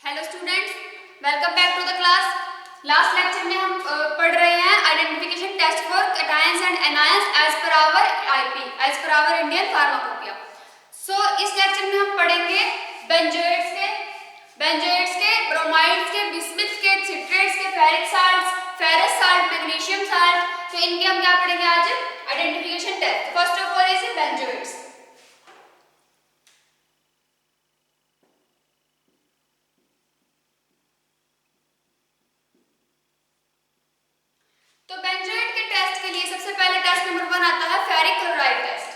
Hello students, welcome back to the class. Last lecture में हम पढ़ रहे हैं identification test for cations and anions as per our IP, as per our Indian pharmacopoeia. इस lecture में हम पढ़ेंगे बेंजोएट्स के, ब्रोमाइड्स के, बिस्मिथ के, सिट्रेट्स के, ferric salts, ferrous salt, magnesium salt. तो इनके हम क्या पढ़ेंगे आज? Identification test. First of all is benzoates. तो बेंजोएट के टेस्ट के लिए सबसे पहले टेस्ट नंबर 1 आता है ferric chloride test.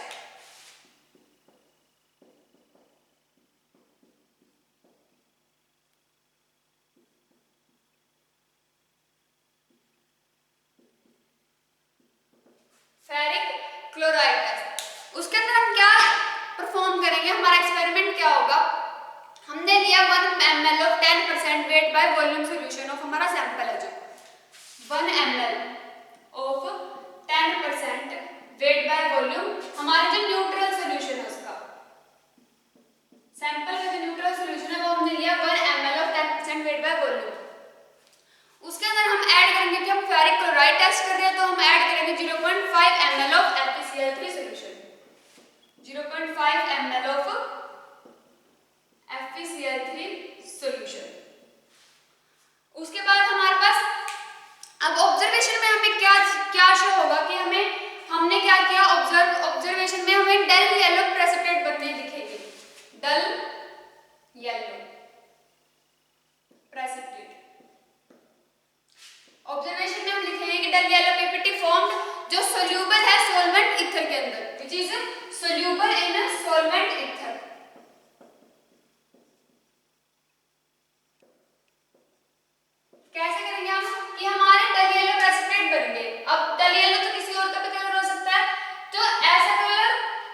Ferric chloride test, उसके अंदर हम क्या परफॉर्म करेंगे? हमारा एक्सपेरिमेंट क्या होगा? हमने लिया 1 ml of 10% weight by volume solution of, हमारा सैंपल है जो 1 ml of 10% weight by volume, हमारा जो न्यूट्रल सॉल्यूशन है उसका, सैंपल का जो न्यूट्रल सॉल्यूशन है वो हमने लिया 1 ml of 10% weight by volume. उसके अंदर हम ऐड करेंगे कि हम फेरिक क्लोराइड टेस्ट कर रहे हैं, तो हम ऐड करेंगे 0.5 ml of FeCl3 solution, 0.5 ml of FeCl3 solution. उसके बाद हमारे पास अब ऑब्जर्वेशन में हमें क्या शो होगा कि हमने क्या किया? ऑब्जर्वेशन में हमें डल येलो प्रेसिपिटेट बनने दिखेंगे, डल येलो प्रेसिपिटेट। ऑब्जर्वेशन में हम लिखेंगे कि डल येलो पीपीटी फॉर्म्ड जो सोल्यूबल है सॉल्वेंट ईथर के अंदर, which is soluble in solvent ether. कैसे करेंगे हम कि हमारे डल येलो प्रेसिपिटेट बन गए? अब डल येलो तो किसी और का भी कलर हो सकता है, तो ऐसा कलर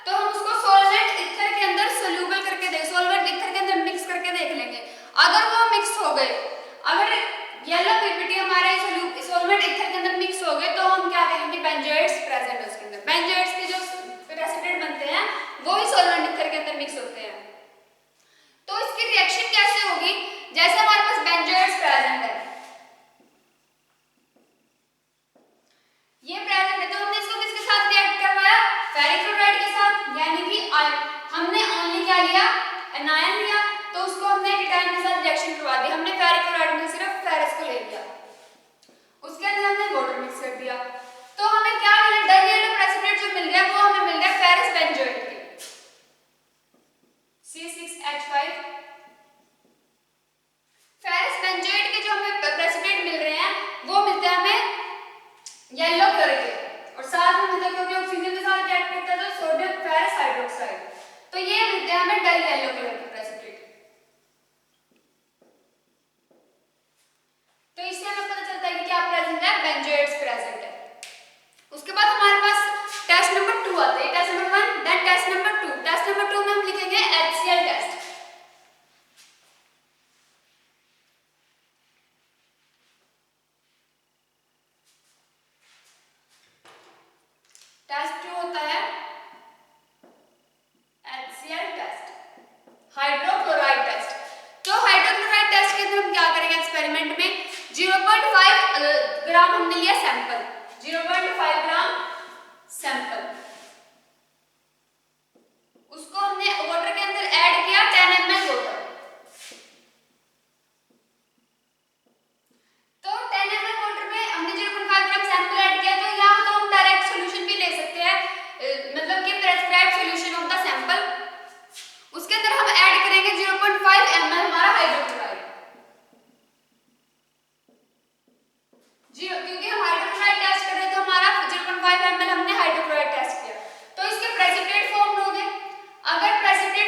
तो हम उसको सॉल्वेंट ईथर के अंदर सोल्यूबल करके सॉल्वेंट ईथर के अंदर मिक्स करके देख लेंगे। अगर वो मिक्स हो गए, अगर येलो पीपीटी हमारे सॉल्वेंट ईथर के अंदर मिक्स हो गए, तो हम क्या कहेंगे? बेंजोएट्स प्रेजेंट है उसके अंदर। बेंजोएट्स के जो प्रेसिपिटेट बनते हैं वो ही सॉल्वेंट ईथर के अंदर मिक्स होते हैं। तो इसकी रिएक्शन कैसे होगी? जैसे हमारे पास बेंजोएट्स प्रेजेंट है, ये प्रेजेंट है, तो हमने इसको किसके साथ रिएक्ट करवाया? फेरिक क्लोराइड के साथ, यानी कि हमने ओनली क्या लिया? एनायन लिया, तो उसको हमने कैटायन के साथ रिएक्शन करवा दी। हमने फेरिक क्लोराइड में सिर्फ फेरस को ले लिया, उसके अंदर हमने वाटर मिक्स कर दिया, तो हमें क्या मिला? डल येलो प्रेसिपिटेट जो मिल रहा है वो हमें मिल रहा है फेरस बेंजोएट के, C6H5। फेरस बेंजोएट के जो हमें प्रेसिपिटेट मिल रहे हैं वो मिलते हैं हमें येलो कलर के, और साथ में मतलब क्योंकि ऑक्सीजन के साथ रिएक्ट करता है तो सोडियम फेरस हाइड्रोक्साइड, तो ये मिलते हैं हमें डल येलो कलर के प्रेसिपिटेट। तो इससे हमें पता चलता है कि क्या प्रेजेंट है? बेंजोएट्स प्रेजेंट है। उसके बाद हमारे पास टेस्ट नंबर 2 आता है। Test number 1 then test number 2। Test number 2 में हम लिखेंगे HCl टेस्ट। टेस्ट 2 होता है HCl टेस्ट, हाइड्रोक्लोराइड टेस्ट। तो हाइड्रोक्लोराइड टेस्ट के अंदर हम क्या करेंगे? एक्सपेरिमेंट में 0.5 ग्राम हमने लिया सैंपल, 0.5 ग्राम सैंपल, उसको हमने वाटर के अंदर ऐड किया 10 ml वाटर। तो 10 ml वाटर में हमने 0.5 ग्राम सैंपल ऐड किया, तो यहाँ तो हम डायरेक्ट सॉल्यूशन भी ले सकते हैं, मतलब कि prescribed solution of the sample. उसके अंदर हम ऐड करेंगे 0.5 ml हमारा हाइड्रोक्लोराइड, क्योंकि हम हाइड्रोक्लोराइड टेस्ट कर रहे थे, हमारा 0.5 ml हमने हाइड्रोक्लोराइड टेस्ट किया, तो इसके प्रेसिपिटेट फॉर्म हो गए। अगर प्रेसिपिटेट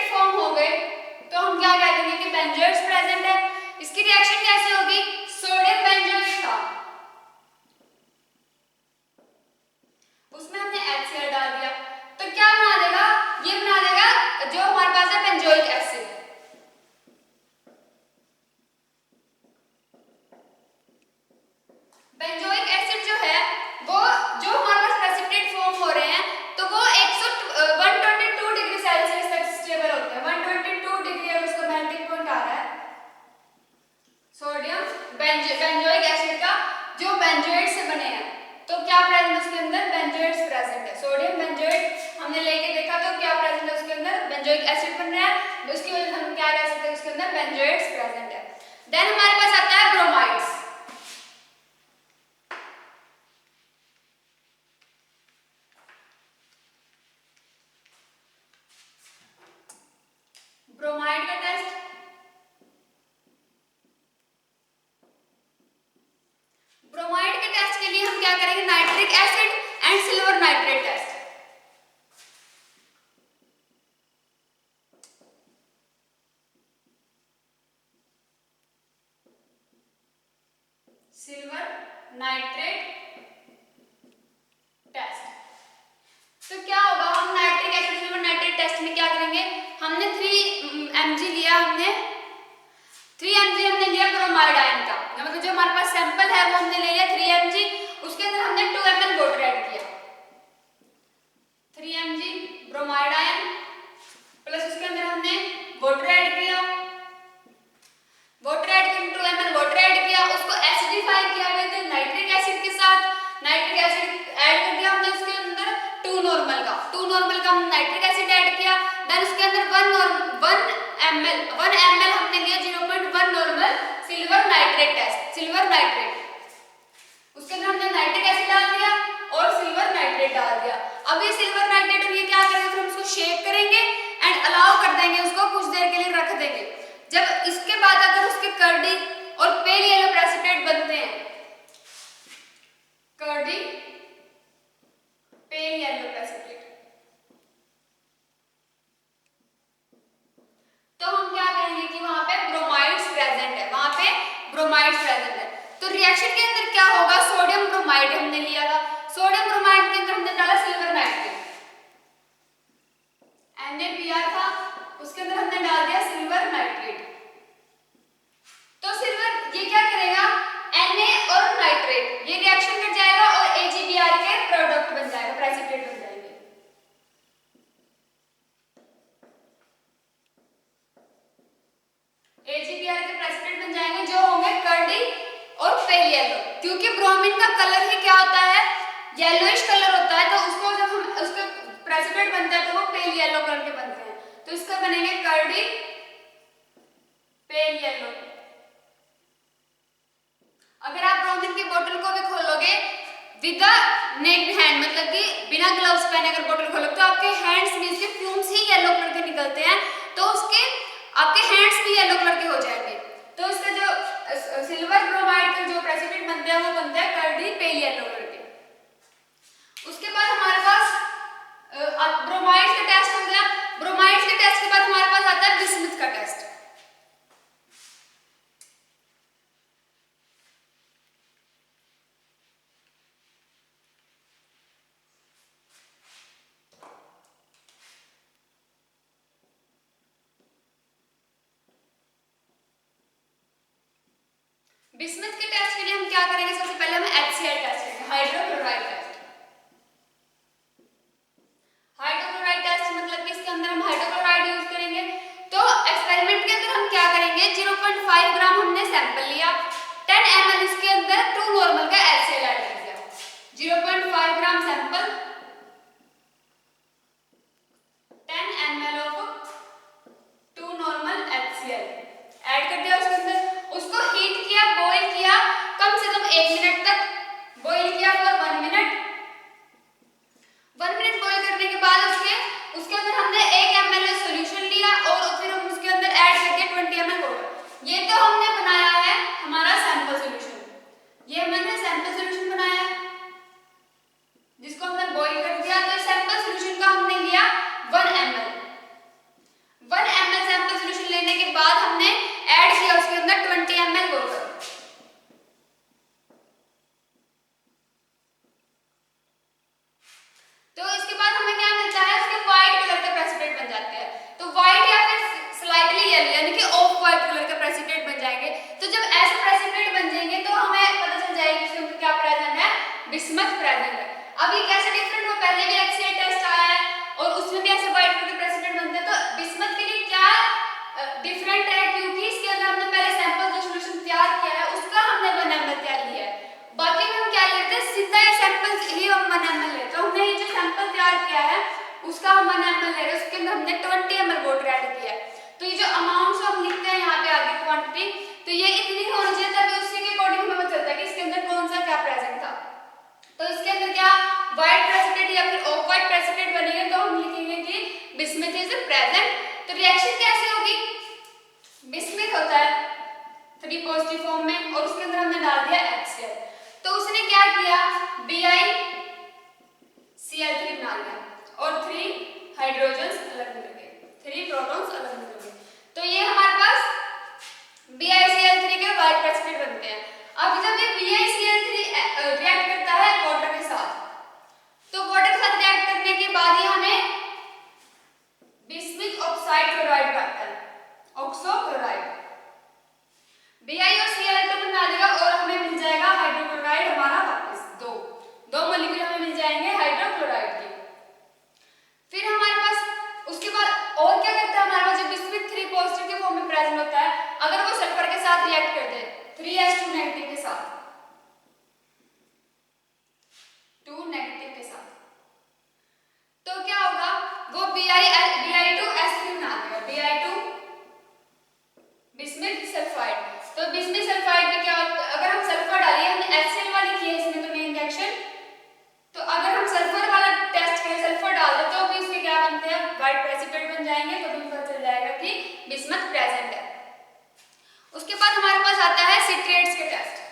देन हमारे पास आता है ब्रोमाइड्स। ब्रोमाइड का टेस्ट, ब्रोमाइड के टेस्ट के लिए हम क्या करेंगे, nitric acid and silver nitrate test. Silver nitrate test. तो क्या होगा, हम nitric acid silver nitrate test में क्या करेंगे, हमने 3 mg लिया, हमने 3 mg हमने लिया ब्रोमाइड आयन का, मतलब जो हमारे पास सैंपल है वो हमने ले लिया 3 mg, उसके अंदर हमने 2 ml वाटर ऐड किया, 3 mg ब्रोमाइड आयन प्लस उसके अंदर हमने वाटर ऐड किया, वाटर ऐड करके 2 ml वाटर ऐड किया, उसको एसिडिफाई किया विद नाइट्रिक एसिड के साथ, नाइट्रिक एसिड ऐड कर दिया हमने उसके अंदर 2 नॉर्मल का हम नाइट्रिक एसिड ऐड किया, देन उसके अंदर 1 ml हमने लिया 0.1 normal silver nitrate test, silver nitrate, उसके अंदर हमने नाइट्रिक एसिड डाल दिया और सिल्वर नाइट्रेट डाल दिया। अब ये सिल्वर नाइट्रेट हम ये क्या करेंगे, फिर हम उसको शेक करेंगे एंड अलाउ कर देंगे, उसको कुछ देर के लिए रख देंगे। जब इसके बाद अगर उसके कर्डी और पेल येलो प्रेसिपिटेट बनते हैं, कर्डी पेल येलो प्रेसिपिटेट, तो हम क्या कहेंगे कि वहां पे ब्रोमाइड्स प्रेजेंट है, वहां पे ब्रोमाइड्स प्रेजेंट है। तो रिएक्शन के अंदर क्या होगा, सोडियम ब्रोमाइड हमने लिया था, सोडियम ब्रोमाइड के अंदर हमने डाला सिल्वर नाइट्रेट, NaPr था, उसके अंदर हमने डाल दिया सिल्वर नाइट्रेट। तो सिल्वर ये क्या करेगा, Na और नाइट्रेट ये रिएक्शन कर जाएगा और AgBr के प्रोडक्ट बन जाएगा, प्रेसिपिटेट बन जाएंगे। AgBr के प्रेसिपिटेट बन जाएंगे जो होंगे कर्डी और पेल येलो, क्योंकि ब्रोमीन का कलर ही क्या होता है, येलोइश कलर होता है, तो उसको जब हम उसके प्रेसिपिटेट बनता है तो वो पेल येलो कलर के बनते हैं, तो इसका बनेंगे कर्डी पेल येलो। अगर आप ब्रोमीन की बोतल को भी खोलोगे विद नेक्ड हैंड, मतलब कि बिना ग्लव्स पहने अगर बोतल खोलोगे तो आपके हैंड्स में इसके फ्यूम्स ही येलो कलर के निकलते हैं, तो उसके आपके हैंड्स भी येलो कलर के हो जाएंगे। तो इसका जो सिल्वर ब्रोमाइड के जो प्रेसिपिटेट बनते हैं वो बनते हैं कर्डी पेल येलो कलर के। उसके बाद हमारे पास ब्रोमाइड्स का टेस्ट हो गया, ब्रोमाइड्स के टेस्ट के बाद हमारे पास आता है बिस्मुथ का टेस्ट। बिस्मुथ के टेस्ट के लिए हम क्या करेंगे, सबसे पहले हम HCl टेस्ट करेंगे, हाइड्रोक्लोराइड टेस्ट। हाइड्रोक्लोराइड टेस्ट मतलब कि इसके अंदर हम हाइड्रोक्लोराइड यूज करेंगे। तो एक्सपेरिमेंट के अंदर हम क्या करेंगे, 0.5 ग्राम हमने सैंपल लिया, 10 ml इसके अंदर 2 नॉर्मल का HCl ऐड कर दिया, 0.5 gram sample 10 ml of 2 normal HCl add कर दिया, उसके अंदर उसको हीट किया, बॉईल किया, कम से कम 1 मिनट तक बॉईल किया फॉर 1 मिनट। 1 मिनट बॉईल करने के बाद उसके अंदर हमने 1 ml सॉल्यूशन लिया और फिर हम उसके अंदर ऐड कर दिया 20 ml वाटर। ये तो हमने बनाया है हमारा सैंपल सॉल्यूशन, ये हमने सैंपल सॉल्यूशन बनाया है जिसको हमने बॉईल कर दिया। तो सैंपल सॉल्यूशन का हमने लिया 1 ml। 1 ml सैंपल सॉल्यूशन लेने के बाद हमने ऐड किया उसके अंदर 20 ml वाटर। तो इसके बाद हमें क्या मिलता है, उसके व्हाइट कलर के प्रेसिपिटेट बन जाते हैं। तो व्हाइट या फिर स्लाइटली येलो यानी कि ऑफ व्हाइट कलर के प्रेसिपिटेट बन जाएंगे। तो जब ऐसे प्रेसिपिटेट बन जाएंगे तो हमें पता चल जाएगा कि उसमें क्या प्रेजेंट है, बिस्मथ प्रेजेंट है। अब ये कैसे डिफरेंट हो, पहले भी HCl टेस्ट आया है और उसमें भी ऐसे व्हाइट कलर के प्रेसिपिटेट बनते हैं। तो बिस्मथ के लिए क्या डिफरेंट है, क्योंकि इसके अंदर हमने पहले सैंपल जो सॉल्यूशन तैयार किया है उसका हमने 1 ml तैयार लिया है। बाकी में हम क्या लेते हैं, सीधा ये सैंपल ही हम 1 ml लेते हैं। तो हमने ये जो सैंपल तैयार किया है उसका हम 1 ml ले रहे हैं, उसके अंदर हमने 20 ml वाटर ऐड किया है। तो ये जो अमाउंट्स हम लिखते हैं यहाँ पे आगे क्वांटिटी, होगी, तो ये इतनी होनी चाहिए तभी उसी के अकॉर्डिंग हमें पता चलता है कि इसके अंदर कौन सा क्या प्रेजेंट था। तो इसके अंदर क्या व्हाइट प्रेसिपिटेट या फिर ऑफ व्हाइट प्रेसिपिटेट बनेगा, तो हम लिखेंगे कि बिस्मथ इज प्रेजेंट। तो रिएक्शन कैसे होगी, बिस्मथ होता है 3 पॉजिटिव फॉर्म में और उसके अंदर हमने डाल दिया HCl, तो उसने क्या किया BiCl3 बना लिया और 3 हाइड्रोजन्स अलग मिल गए, 3 प्रोटॉन्स अलग मिल गए। तो ये हमारे पास BiCl3 के व्हाइट प्रेसिपिटेट बनते हैं। अब जब ये BiCl3 रिएक्ट करता है वाटर के साथ, तो वाटर के साथ रिएक्ट करने के बाद ही हमें बिस्मिथ ऑक्साइड क्लोराइड बनता है, ऑक्सो क्लोराइड। BiCl2 बना देगा और हमें मिल जाएगा हाइड्रोक्लोराइड हमारा वापस, दो मॉलिक्यूल हमें मिल जाएंगे हाइड्रोक्लोराइड के। फिर हमारे पास उसके बाद और क्या करता है, हमारे पास जो बिस्मिथ 3 पॉजिटिव के फॉर्म में प्रेजेंट होता है, अगर वो सल्फर के साथ रिएक्ट कर दे 3s2 नेगेटिव के साथ, 2 नेगेटिव के साथ, तो क्या होगा वो Bi2S3 बना देगा, Bi2 बिस्मिथ सल्फाइड। तो बिस्मिथ सल्फाइड में क्या होता है, अगर हम सल्फर डालिए, हमने HCl वाली की है इसमें तो मेन रिएक्शन, तो अगर हम सल्फर वाला टेस्ट करें, सल्फर डाल दे तो भी इसके क्या बनते हैं व्हाइट प्रेसिपिटेट बन जाएंगे, तो भी पता चल जाएगा कि बिस्मथ प्रेजेंट है। उसके बाद हमारे पास आता है सिट्रेट्स के टेस्ट।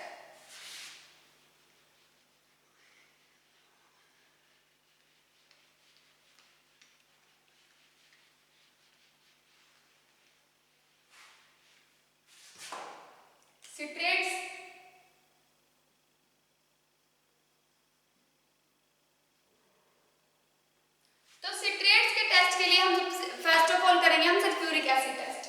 सिट्रेट्स तो सिट्रेट्स के टेस्ट के लिए हम फर्स्ट ऑफ ऑल करेंगे हम sulphuric acid test.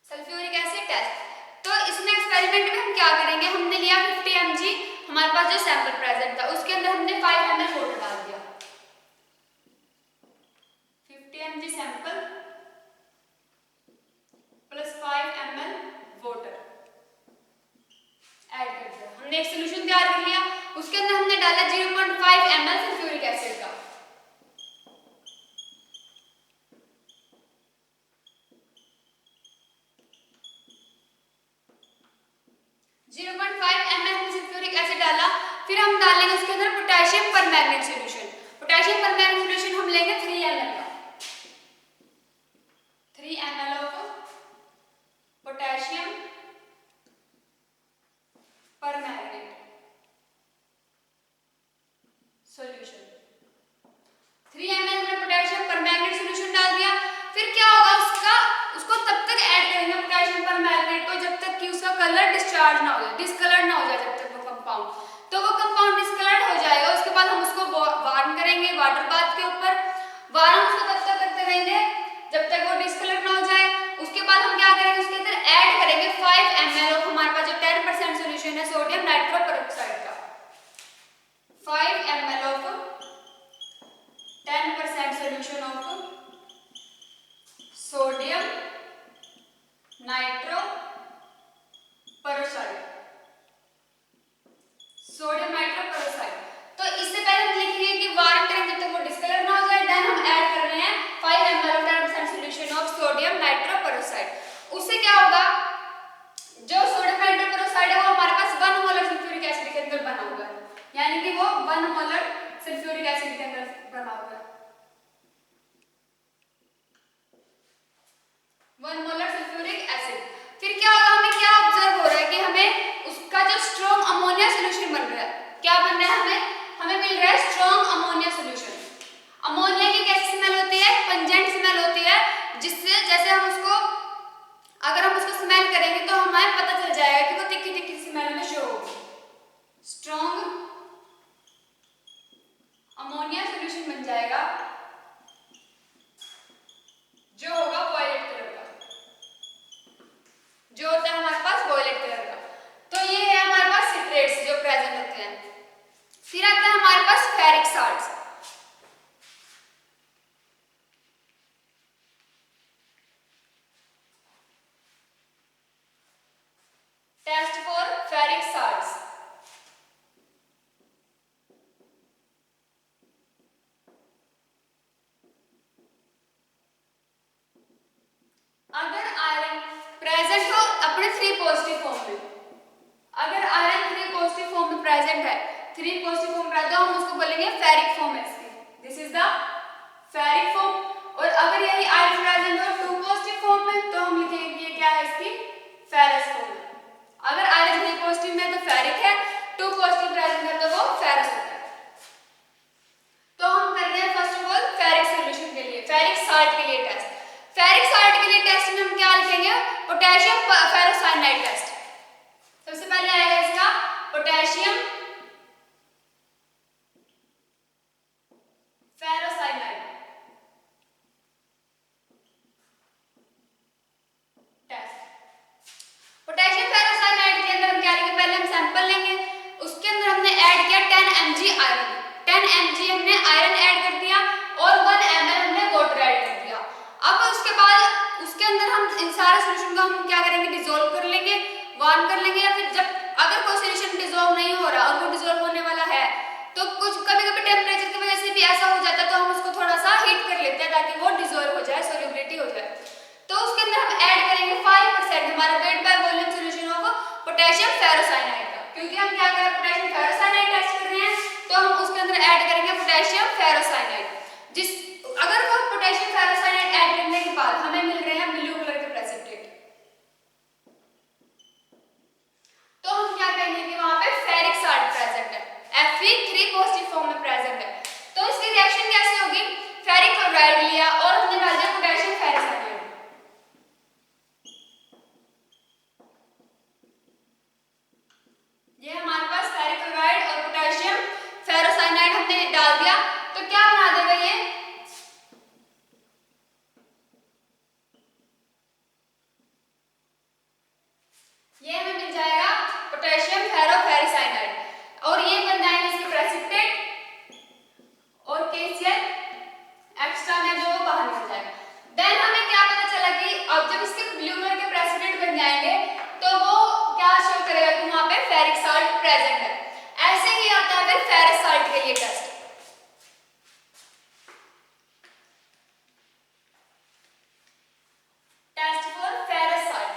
Sulphuric acid test, तो इसमें एक्सपेरिमेंट में हम क्या करेंगे, हमने लिया 50 mg, हमारे पास जो सैंपल प्रेजेंट था उसके अंदर हमने 5 ml वाटर डाल दिया, 50 mg sample plus 5 ml water add कर दिया, हमने एक सॉल्यूशन तैयार कर लिया। उसके अंदर हमने डाला 0.5 ml सल्फ्यूरिक एसिड का, फिर हम डालेंगे उसके अंदर potassium permanganate solution. Potassium permanganate solution हम लेंगे 3 ml का, 3 ml of potassium permanganate solution, 3 ml हमने पोटेशियम परमैंगनेट सॉल्यूशन डाल दिया। फिर क्या होगा उसको तब तक ऐड करेंगे पोटेशियम परमैंगनेट को जब तक कि उसका कलर डिस्चार्ज ना हो जाए, डिस्कलर्ड ना हो जाए, जब तक वो कंपाउंड, तो वो कंपाउंड डिस्कलर्ड हो जाएगा। उसके बाद हम उसको वार्म करेंगे वाटर बाथ के ऊपर, वार्म उसको तब तक करते रहेंगे जब तक वो डिस्कलर्ड ना हो जाए। उसके बाद हम क्या करेंगे, उसके अंदर ऐड करेंगे 5 ml ऑफ हमारे पास जो 10% सॉल्यूशन है सोडियम नाइट्रोपेरोक्साइड का, 5 ml of 10% solution of sodium nitroperoxide, sodium nitroperoxide. तो इससे पहले हम लिखेंगे कि वार्म करें जब तक वो डिस्कलर ना हो जाए, देन हम ऐड कर रहे हैं 5 ml of 10% solution of sodium nitroperoxide. उससे क्या होगा, जो सोडियम नाइट्रोपेरोक्साइड है वो हमारे पास 1 मोलर सल्फ्यूरिक एसिड के अंदर बना हुआ है, यानी कि वो 1 मोलर सल्फ्यूरिक एसिड के अंदर बना हुआ है, 1 मोलर सल्फ्यूरिक एसिड। फिर क्या होगा, हमें क्या ऑब्जर्व हो रहा है कि हमें उसका जो स्ट्रॉन्ग अमोनिया सॉल्यूशन बन रहा है, क्या बन रहा है, हमें मिल रहा है स्ट्रॉन्ग अमोनिया सॉल्यूशन। अमोनिया की कैसी स्मेल होती है, पंजेंट स्मेल होती है, जिससे जैसे हम उसको अगर हम उसको स्मेल करेंगे तो हमें पता चल जाएगा कि वो तिक्की तिक्की स्मेल में शो होगी। स्ट्रॉन्ग अमोनिया सॉल्यूशन बन जाएगा जो होगा वायलेट कलर का, जो होता है हमारे पास वायलेट कलर का। तो ये है हमारे पास सिट्रेट्स जो प्रेजेंट होते हैं। फिर आता है हमारे पास ferric salts. Test for ferric salts. Ferric form, और अगर यही आयरन प्रेजेंट हो 2 पॉजिटिव फॉर्म में तो हम लिखेंगे क्या है इसकी फेरस फॉर्म। अगर आयरन 3 पॉजिटिव में तो फेरिक है, 2 पॉजिटिव प्रेजेंट है तो वो फेरस होता है। तो हम कर रहे हैं first of all ferric solution के लिए, फेरिक साल्ट के लिए टेस्ट। फेरिक साल्ट के लिए टेस्ट में हम क्या लिखेंगे, पोटेशियम फेरोसाइनाइड टेस्ट। सबसे पहले आएगा इसका potassium ferrocyanide test. Potassium ferrocyanide के अंदर हम क्या लेंगे, पहले हम सैंपल लेंगे, उसके अंदर हमने ऐड किया 10 mg आयरन, 10 mg हमने आयरन ऐड कर दिया और 1 ml हमने वाटर ऐड कर दिया। अब उसके बाद उसके अंदर हम इन सारे सॉल्यूशन को हम क्या करेंगे, डिसॉल्व कर लेंगे, वार्म कर लेंगे, या फिर जब अगर कोई सॉल्यूशन डिसॉल्व नहीं हो रहा और वो डिसॉल्व होने वाला है तो कुछ कभी-कभी टेम्परेचर की वजह से भी ऐसा हो जाता है, तो हम उसको थोड़ा सा हीट कर लेते हैं ताकि वो डिसॉल्व हो जाए, सोल्युबिलिटी हो जाए। तो उसके अंदर हम ऐड करेंगे 5% हमारा weight by volume solution of potassium ferrocyanide का, क्योंकि हम क्या कर रहे हैं पोटेशियम फेरोसाइनाइड टेस्ट कर रहे हैं, तो हम उसके अंदर ऐड करेंगे पोटेशियम फेरोसाइनाइड। जिस अगर वो पोटेशियम फेरोसाइनाइड ऐड करने के बाद हमें मिल रहे हैं ब्लू कलर के प्रेसिपिटेट, तो हम क्या कहेंगे कि वहां पे फेरिक साल्ट प्रेजेंट है, Fe3 पॉजिटिव फॉर्म में प्रेजेंट है। तो इसकी रिएक्शन कैसे होगी, फेरिक क्लोराइड लिया और हमने डाल दिया पोटेशियम फेरोसाइनाइड, ये हमारे पास फेरिक क्लोराइड और पोटेशियम फेरोसाइनाइड हमने डाल दिया, तो क्या बना देगा ये हमें मिल जाएगा पोटेशियम फेरोफेरिसाइनाइड, और ये बन जाएंगे इसके प्रेसिपिटेट और KCl एक्स्ट्रा में जो बाहर निकल जाएगा। देन हमें क्या पता चला कि अब जब इसके ब्लू कलर के प्रेसिपिटेट बन जाएंगे तो वो क्या शो करेगा कि वहां पे फेरिक साल्ट प्रेजेंट है। ऐसे ही आता है फिर फेरस साल्ट के लिए test. Test for ferrous salt.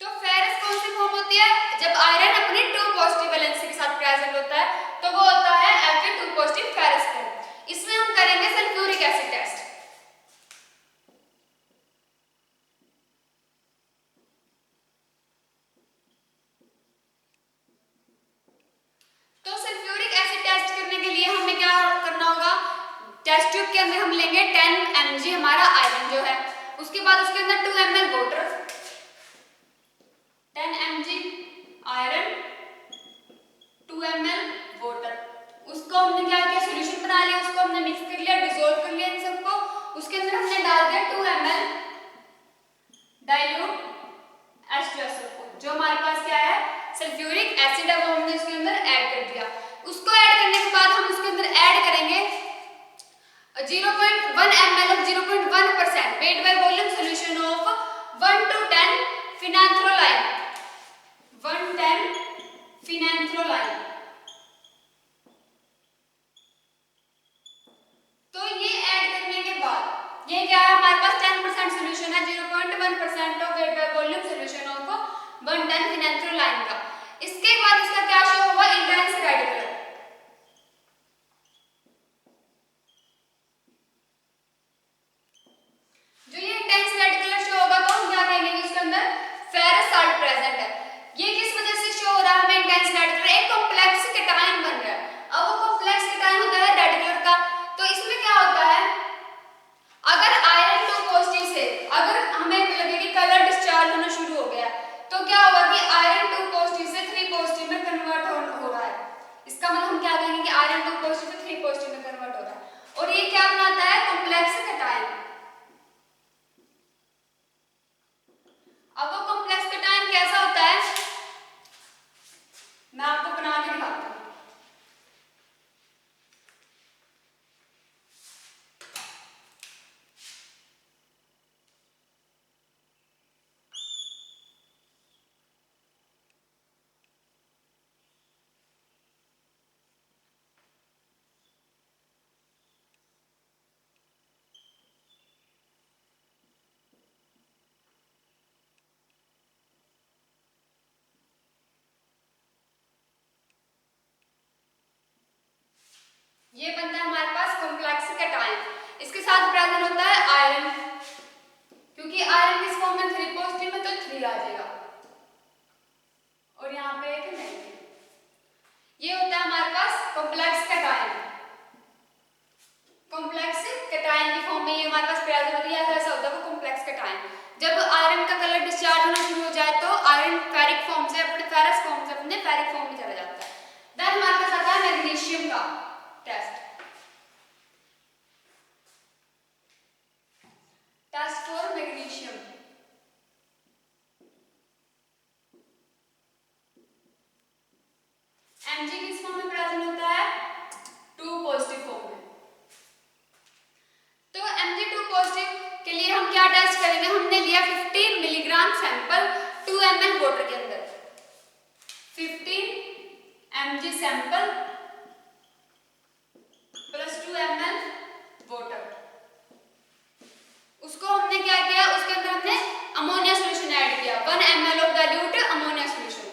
तो फेरस कौन सी फॉर्म होती है, जब आयरन अपने 2 पॉजिटिव वैलेंसी के साथ प्रेजेंट होता है तो वो होता है Fe2 पॉजिटिव फेरस फॉर्म। इसमें हम करेंगे सल्फ्यूरिक एसिड टेस्ट। तो सल्फ्यूरिक एसिड टेस्ट करने के लिए हमें क्या करना होगा, टेस्ट ट्यूब के अंदर हम लेंगे 10 mg हमारा आयरन जो है, उसके बाद उसके अंदर 2 ml water, 10 mg iron 2 ml water, उसको हमने क्या किया सॉल्यूशन बना लिया, उसको हमने मिक्स कर लिया, डिसॉल्व कर लिया इन सबको, उसके अंदर हमने डाल दिया 2 ml डाइल्यूट H2SO4 जो हमारे पास क्या है सल्फ्यूरिक एसिड है, वो हमने उसके अंदर ऐड कर दिया। उसको ऐड करने के बाद हम उसके अंदर ऐड करेंगे 0.1 ml of 0.1% weight by volume solution of 1 to 10 phenanthroline, 110 phenanthroline। तो ये ऐड करने के बाद ये क्या है हमारे पास 10% सॉल्यूशन है, 0.1% of weight by volume solution of 110 phenanthroline का। इसके बाद इसका क्या शो होगा इंटेंस रेड कलर, जो ये इंटेंस रेड कलर शो होगा तो हम क्या कहेंगे कि उसके अंदर फेरस साल्ट प्रेजेंट है। ये किस वजह से शो हो रहा है हमें इंटेंस रेड कलर, एक कॉम्प्लेक्स केटायन बन रहा है। अब वो कॉम्प्लेक्स केटायन होता है रेड कलर का, तो इसमें क्या होता है अगर आयरन 2 पॉजिटिव से अगर हमें लगे कि कलर डिस्चार्ज होना शुरू हो गया तो क्या होगा कि आयरन 2 पॉजिटिव से 3 पॉजिटिव में कन्वर्ट हो रहा है। इसका ये बनता है हमारे पास कॉम्प्लेक्स कैटायन। इसके साथ प्रेजेंट होता है आयरन, क्योंकि आयरन किस फॉर्म में 3 पॉजिटिव में तो 3 आ जाएगा और यहाँ पे एक नेगेटिव। ये होता है हमारे पास कॉम्प्लेक्स कैटायन। कॉम्प्लेक्स कैटायन की फॉर्म में ये हमारे पास प्रेजेंट होती है, ऐसा होता है वो कॉम्प्लेक्स कैटायन। जब आयरन का कलर डिस्चार्ज होना शुरू हो जाए तो आयरन फेरिक फॉर्म से अपने फेरस फॉर्म से अपने फेरिक फॉर्म में चला जाता है। देन हमारे पास आता है मैग्नीशियम का test. Test for magnesium. Mg किस फॉर्म में प्रेजेंट होता है? 2 पॉजिटिव फॉर्म में। तो Mg2 पॉजिटिव के लिए हम क्या टेस्ट करेंगे? हमने लिया 50 मिलीग्राम सैंपल 2 ml वाटर के अंदर। 15 Mg sample plus 2 ml water. उसको हमने क्या किया? उसके अंदर हमने अमोनिया सॉल्यूशन ऐड किया, 1 ml of dilute ammonia solution.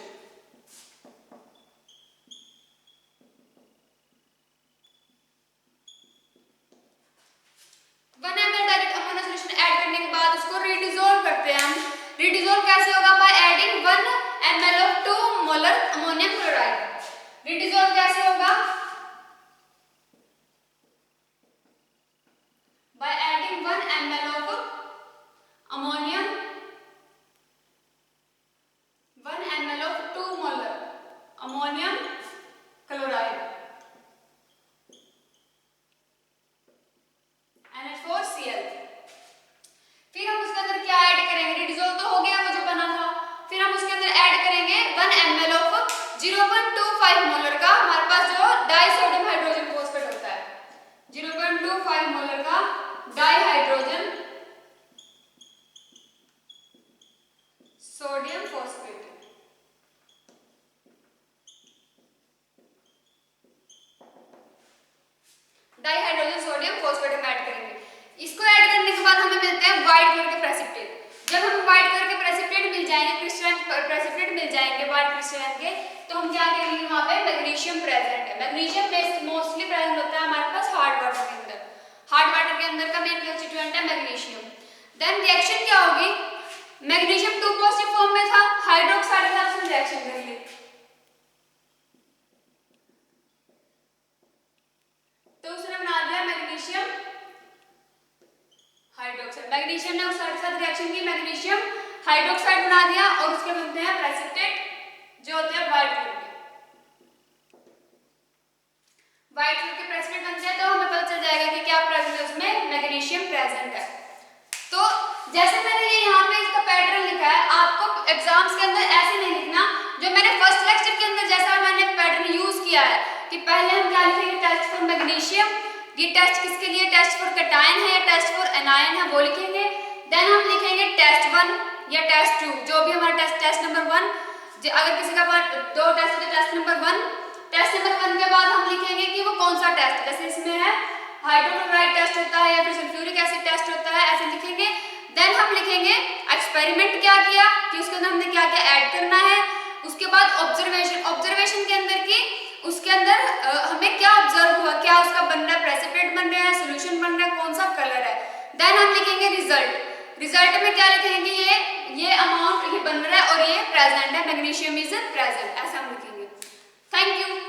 Redissolve कैसे होगा? By adding 1 ml of 2 molar ammonium chloride. Redissolve कैसे होगा? By adding 1 ml of ammonium 1 ml of 2 molar ammonium chloride NH4Cl। फिर हम उसके अंदर क्या ऐड करेंगे? रिडिजोल्व तो हो गया वो जो बना था, फिर हम उसके अंदर ऐड करेंगे 1 ml ऑफ 0.25 मोलर का हमारे पास जो डाइसोडियम हाइड्रोजन फॉस्फेट होता है, 0.25 मोलर का dihydrogen sodium phosphate. Dihydrogen sodium phosphate हम ऐड करेंगे। इसको ऐड करने के बाद हमें मिलते हैं व्हाइट कलर के प्रेसिपिटेट। जब हमें व्हाइट कलर के प्रेसिपिटेट मिल जाएंगे, क्रिस्टलाइन प्रेसिपिटेट मिल जाएंगे व्हाइट क्रिस्टलाइन के, तो हम क्या करेंगे? वहां पे मैग्नीशियम प्रेजेंट है। मैग्नीशियम मोस्टली प्रेजेंट होता है हमारे पास हार्ड वाटर के अंदर। हार्ड वाटर के अंदर का मेन कंस्टिट्यूएंट है मैग्नीशियम। देन रिएक्शन क्या होगी? मैग्नीशियम 2 पॉजिटिव फॉर्म में था, हाइड्रोक्साइड के साथ रिएक्शन करेंगे तो उसने बना दिया मैग्नीशियम हाइड्रोक्साइड। मैग्नीशियम ने उस साइड के साथ रिएक्शन की, मैग्नीशियम हाइड्रोक्साइड बना दिया और उसके बनते हैं प्रेसिपिटेट जो होते हैं व्हाइट कलर के। व्हाइट कलर के प्रेसिपिटेट बनते हैं तो हमें पता चल जाएगा कि क्या प्रेजेंट है उसमें, मैग्नीशियम प्रेजेंट है। तो जैसे मैंने ये यहाँ पे इसका पैटर्न लिखा है, आपको एग्जाम्स के अंदर ऐसे नहीं लिखना जो मैंने फर्स्ट लेक्चर के अंदर जैसा मैंने पैटर्न यूज किया है कि पहले हम क्या लिखेंगे? Test for magnesium. ये टेस्ट किसके लिए? टेस्ट फॉर कैटायन है या टेस्ट फॉर एनायन है, वो लिखेंगे। देन हम लिखेंगे टेस्ट 1 या टेस्ट 2, जो भी हमारा टेस्ट नंबर 1। अगर किसी का 2 टेस्ट है तो टेस्ट नंबर 1। टेस्ट नंबर 1 के बाद हम लिखेंगे कि वो कौन सा टेस्ट है, जैसे इसमें है हाइड्रोक्लोराइड टेस्ट होता है या फिर सल्फ्यूरिक एसिड टेस्ट होता है, ऐसे लिखेंगे। देन हम लिखेंगे एक्सपेरिमेंट क्या किया, कि उसके अंदर हमने क्या क्या ऐड करना है। उसके बाद ऑब्जर्वेशन के अंदर की उसके अंदर हमें क्या ऑब्जर्व हुआ, क्या उसका बन रहा है, प्रेसिपिटेट बन रहा है, सॉल्यूशन बन रहा है, कौन सा कलर है। देन हम लिखेंगे रिजल्ट में क्या लिखेंगे? ये अमाउंट ये बन रहा है और ये प्रेजेंट है, मैग्नीशियम इज प्रेजेंट, ऐसा हम लिखेंगे। Thank you.